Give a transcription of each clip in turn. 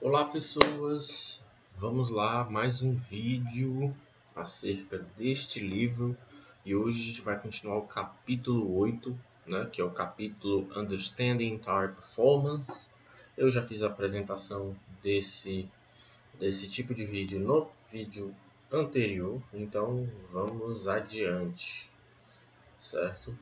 Olá pessoas, vamos lá, mais um vídeo acerca deste livro e hoje a gente vai continuar o capítulo 8, né, que é o capítulo Understanding Tire Performance. Eu já fiz a apresentação desse tipo de vídeo no vídeo anterior, então vamos adiante, certo?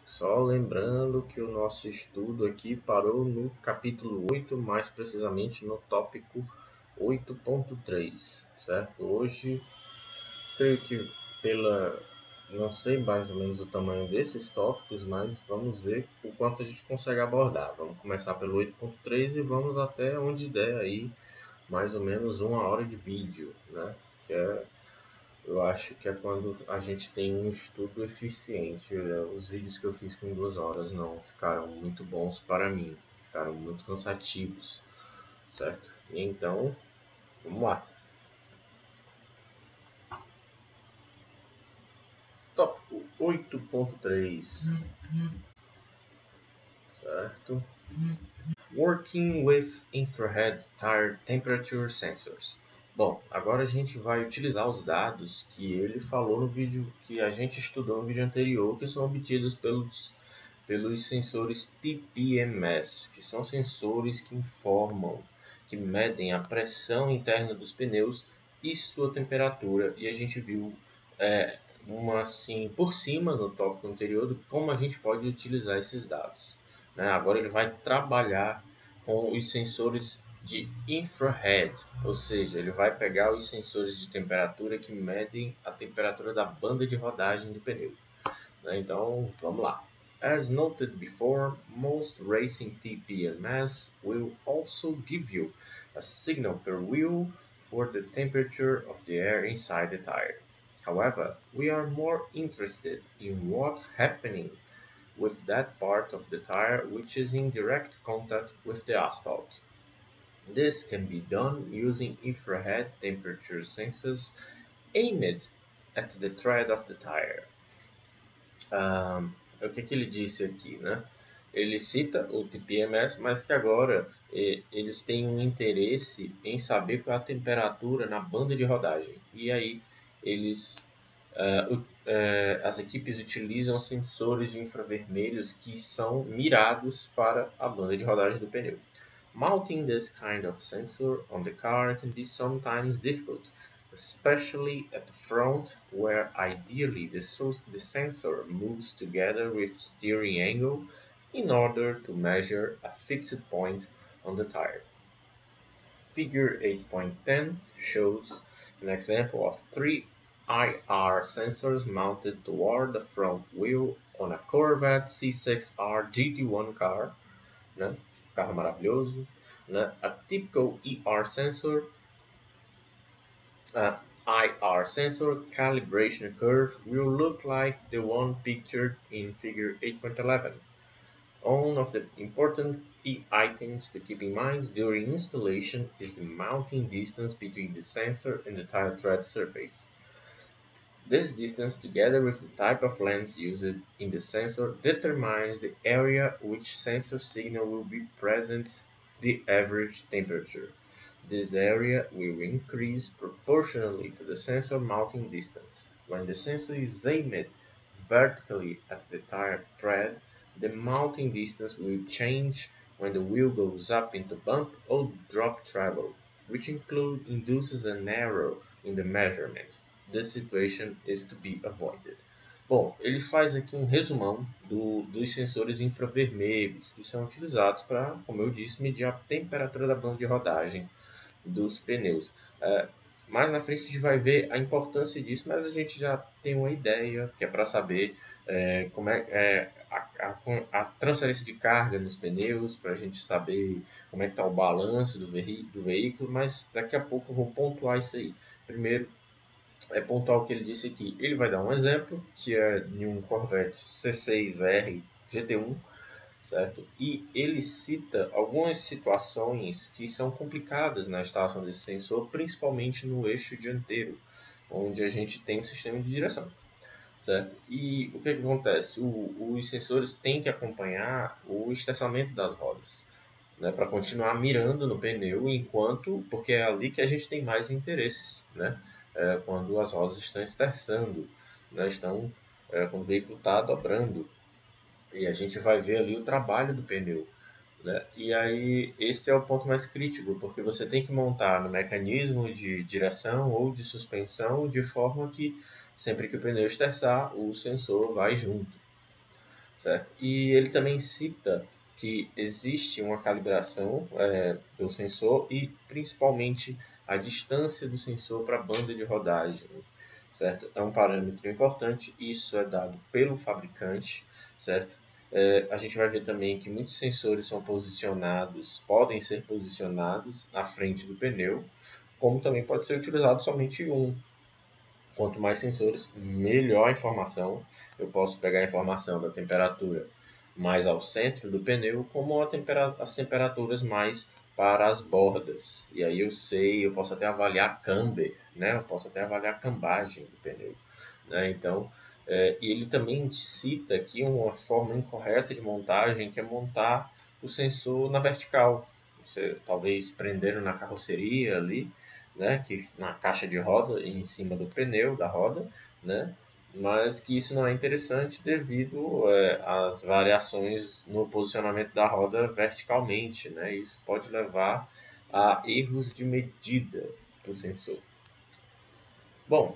Só lembrando que o nosso estudo aqui parou no capítulo 8, mais precisamente no tópico 8.3, certo? Hoje, creio que não sei mais ou menos o tamanho desses tópicos, mas vamos ver o quanto a gente consegue abordar. Vamos começar pelo 8.3 e vamos até onde der aí, mais ou menos 1 hora de vídeo, né? Eu acho que é quando a gente tem um estudo eficiente. Os vídeos que eu fiz com 2 horas não ficaram muito bons para mim, ficaram muito cansativos, certo? Então, vamos lá. Tópico 8.3, certo? Working with infrared tire temperature sensors. Bom, agora a gente vai utilizar os dados que ele falou no vídeo que a gente estudou no vídeo anterior, que são obtidos pelos sensores TPMS, que são sensores que informam, que medem a pressão interna dos pneus e sua temperatura. E a gente viu assim por cima no tópico anterior de como a gente pode utilizar esses dados, né? Agora ele vai trabalhar com os sensores de infrared, ou seja, ele vai pegar os sensores de temperatura que medem a temperatura da banda de rodagem do pneu, né? Então, vamos lá. As noted before, most racing TPMS will also give you a signal per wheel for the temperature of the air inside the tire. However, we are more interested in what's happening with that part of the tire which is in direct contact with the asphalt. This can be done using infrared temperature sensors aimed at the tread of the tire. O que ele disse aqui, né? Ele cita o TPMS, mas que agora eles têm um interesse em saber qual é a temperatura na banda de rodagem. E aí as equipes utilizam sensores de infravermelhos que são mirados para a banda de rodagem do pneu. Mounting this kind of sensor on the car can be sometimes difficult, especially at the front, where ideally the sensor moves together with steering angle in order to measure a fixed point on the tire. Figure 8.10 shows an example of 3 IR sensors mounted toward the front wheel on a Corvette C6R GT1 car, né? Carro maravilhoso, né? A typical IR sensor calibration curve will look like the one pictured in figure 8.11. One of the important key items to keep in mind during installation is the mounting distance between the sensor and the tire tread surface. This distance, together with the type of lens used in the sensor, determines the area which sensor signal will be present, the average temperature. This area will increase proportionally to the sensor mounting distance. When the sensor is aimed vertically at the tire tread, the mounting distance will change when the wheel goes up into bump or drop travel, which induces an error in the measurement. This situation is to be avoided. Bom, ele faz aqui um resumão dos sensores infravermelhos que são utilizados para, como eu disse, medir a temperatura da banda de rodagem dos pneus. Mais na frente a gente vai ver a importância disso, mas a gente já tem uma ideia, que é para saber como a transferência de carga nos pneus, para a gente saber como é que está o balanço do veículo, mas daqui a pouco eu vou pontuar isso aí. Primeiro, pontuar o que ele disse aqui. Ele vai dar um exemplo, que é de um Corvette C6R GT1, certo? E ele cita algumas situações que são complicadas na instalação desse sensor, principalmente no eixo dianteiro, onde a gente tem um sistema de direção, certo? E o que acontece? Os sensores têm que acompanhar o estacionamento das rodas. né, para continuar mirando no pneu porque é ali que a gente tem mais interesse, né, quando as rodas estão esterçando, né, quando o veículo está dobrando, e a gente vai ver ali o trabalho do pneu, né? E aí este é o ponto mais crítico, porque você tem que montar no mecanismo de direção ou de suspensão de forma que sempre que o pneu estressar, o sensor vai junto, certo? E ele também cita que existe uma calibração do sensor e principalmente a distância do sensor para a banda de rodagem, certo? É um parâmetro importante, isso é dado pelo fabricante, certo? A gente vai ver também que muitos sensores são podem ser posicionados na frente do pneu, como também pode ser utilizado somente um. Quanto mais sensores, melhor a informação. Eu posso pegar a informação da temperatura mais ao centro do pneu, como as temperaturas mais para as bordas. E aí eu posso até avaliar camber, né? Eu posso até avaliar a cambagem do pneu, né? Então, e ele também cita aqui uma forma incorreta de montagem, que é montar o sensor na vertical. Você talvez prendendo na carroceria ali, né, que na caixa de roda em cima do pneu da roda, né, mas que isso não é interessante devido às variações no posicionamento da roda verticalmente, né, isso pode levar a erros de medida do sensor. Bom,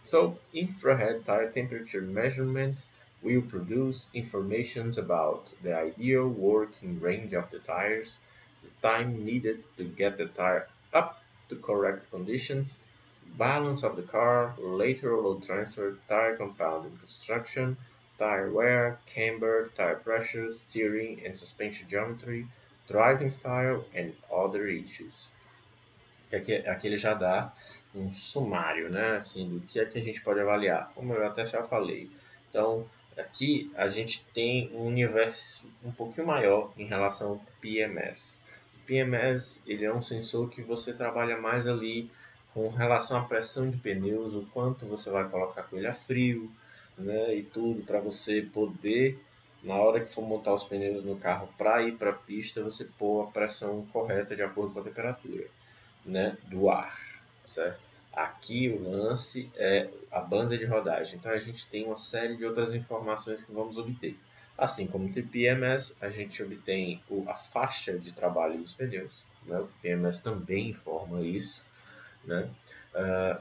so infrared tire temperature measurement will produce information about the ideal working range of the tires, the time needed to get the tire up to correct conditions, balance of the car, lateral load transfer, tire compound and construction, tire wear, camber, tire pressure, steering and suspension geometry, driving style, and other issues. Aqui ele já dá um sumário, né, assim, do que é que a gente pode avaliar, como eu até já falei. Então, aqui a gente tem um universo um pouquinho maior em relação ao PMS. O PMS, ele é um sensor que você trabalha mais ali com relação à pressão de pneus, o quanto você vai colocar com ele a frio, né, e tudo, para você poder, na hora que for montar os pneus no carro para ir para a pista, você pôr a pressão correta de acordo com a temperatura, né, do ar, certo? Aqui o lance é a banda de rodagem. Então a gente tem uma série de outras informações que vamos obter. Assim como no TPMS, a gente obtém a faixa de trabalho dos pneus. Né? O TPMS também informa isso. Né?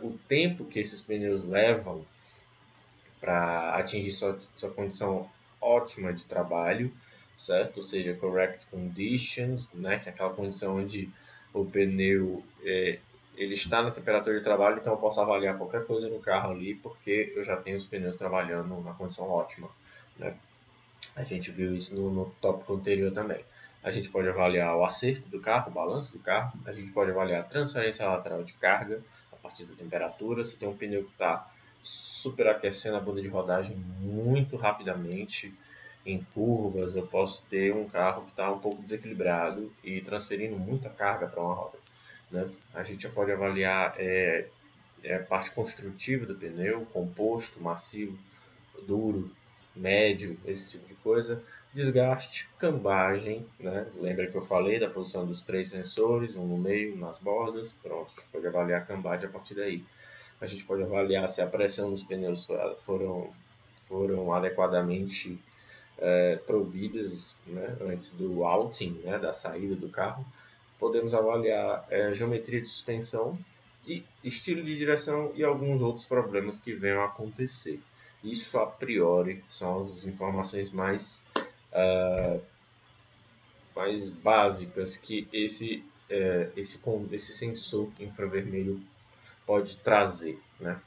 O tempo que esses pneus levam para atingir sua condição ótima de trabalho, certo? Ou seja, correct conditions, né? Que é aquela condição onde o pneu ele está na temperatura de trabalho, então eu posso avaliar qualquer coisa no carro ali, porque eu já tenho os pneus trabalhando na condição ótima, né? A gente viu isso no tópico anterior também. A gente pode avaliar o acerto do carro, o balanço do carro, a gente pode avaliar a transferência lateral de carga a partir da temperatura. Se tem um pneu que está superaquecendo a banda de rodagem muito rapidamente em curvas, eu posso ter um carro que está um pouco desequilibrado e transferindo muita carga para uma roda, né? A gente já pode avaliar a parte construtiva do pneu, composto, macio, duro, médio, esse tipo de coisa. Desgaste, cambagem, né? Lembra que eu falei da posição dos 3 sensores, um no meio, um nas bordas. Pronto, a gente pode avaliar a cambagem a partir daí. A gente pode avaliar se a pressão dos pneus foram adequadamente providas, né, antes do outing, né, da saída do carro. Podemos avaliar geometria de suspensão e estilo de direção e alguns outros problemas que venham a acontecer. Isso a priori são as informações mais básicas que esse sensor infravermelho pode trazer, né?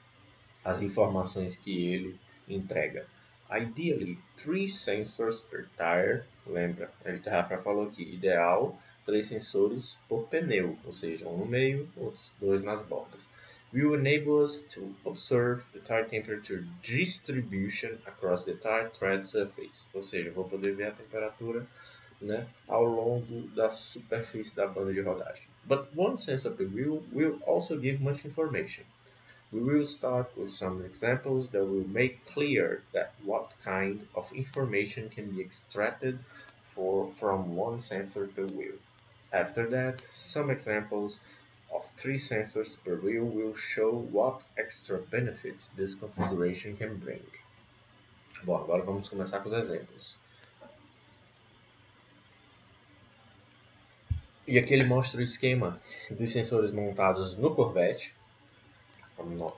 As informações que ele entrega. Ideally, 3 sensors per tire. Lembra, a Rafa falou aqui, ideal 3 sensores por pneu, ou seja, um no meio, outros 2 nas bordas. Will enable us to observe the tire temperature distribution across the tire tread surface, ou seja, vou poder ver a temperatura, né, ao longo da superfície da banda de rodagem. But one sensor per wheel will also give much information. We will start with some examples that will make clear that what kind of information can be extracted from one sensor per wheel. After that, some examples of 3 sensors per wheel will show what extra benefits this configuration can bring. Bom, agora vamos começar com os exemplos. E aqui ele mostra o esquema dos sensores montados no Corvette. Vamos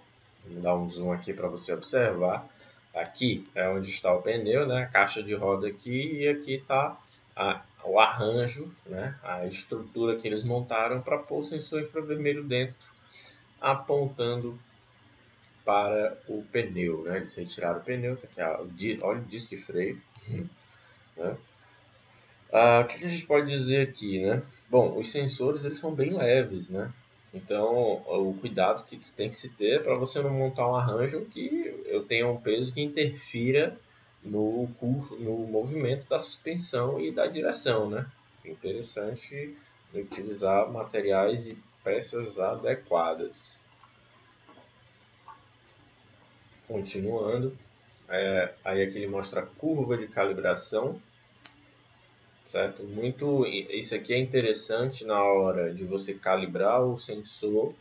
dar um zoom aqui para você observar. Aqui é onde está o pneu, né? A caixa de roda aqui, e aqui está o arranjo, né? A estrutura que eles montaram para pôr o sensor infravermelho dentro, apontando para o pneu, né? Eles retiraram o pneu, tá aqui, olha o disco de freio. Né? O que a gente pode dizer aqui, né? Bom, os sensores eles são bem leves, né? Então, o cuidado que tem que se ter para você não montar um arranjo que eu tenha um peso que interfira no movimento da suspensão e da direção, né? É interessante utilizar materiais e peças adequadas. Continuando, aí aqui ele mostra a curva de calibração. Certo? Isso aqui é interessante na hora de você calibrar o sensor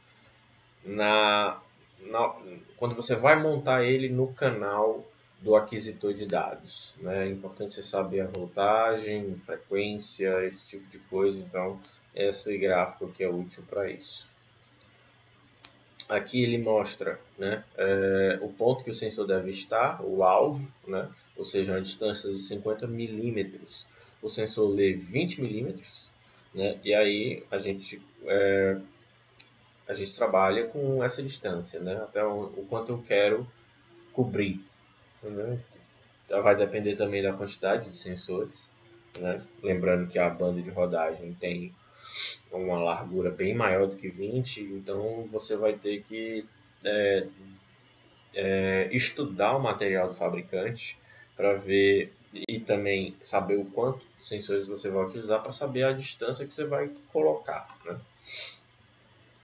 quando você vai montar ele no canal do aquisitor de dados. Né? É importante você saber a voltagem, frequência, esse tipo de coisa. Então, esse gráfico aqui é útil para isso. Aqui ele mostra, né, o ponto que o sensor deve estar, o alvo, né, ou seja, uma distância de 50 milímetros. O sensor lê 20 milímetros, né, e aí a gente trabalha com essa distância, né, até o quanto eu quero cobrir. Né. Então, vai depender também da quantidade de sensores. Né, lembrando que a banda de rodagem tem uma largura bem maior do que 20, então você vai ter que estudar o material do fabricante para ver e também saber o quanto de sensores você vai utilizar para saber a distância que você vai colocar. Né?